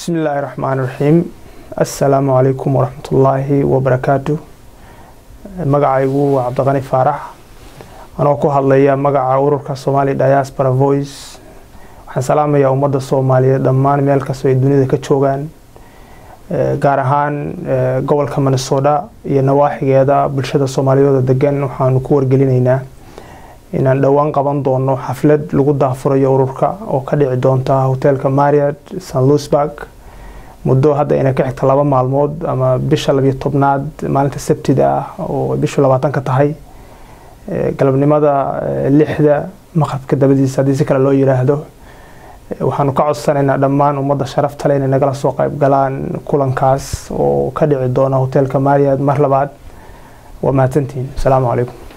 بسم الله الرحمن الرحيم. السلام عليكم ورحمة الله وبركاته. مقعيقو عبد الغني فارح. أنا أكو هالليا مقع أورك الصومالي داياسبرا فويس. waxaan salaamayaa ummadda Soomaaliyeed dhammaan meel kasta ay dunida ka joogaan gaar ahaan gobolka Minnesota iyo nawaaxigeeda bulshada Soomaaliyeed degan waxaan ku wargelinaynaa inaan dhawaan qaban doono xaflad lagu daafurayo ururka oo ka dhici doonta hotelka Marriott St. Louisburg muddo hadda inay ka xigta 2 maalmood ama bisha 12aad maalinta Sabtida oo bisha 20 ka tahay galabnimada 6 maqribka dabadiisa hadii si kale loo yiraahdo waxaanu ka codsanaynaa dhammaan ummadda sharafta leh inay nagala soo qayb galaan kulankaas oo ka dhici doona hotelka Marriott mar labaad waa mahadsantiin. Assalaamu calaykum.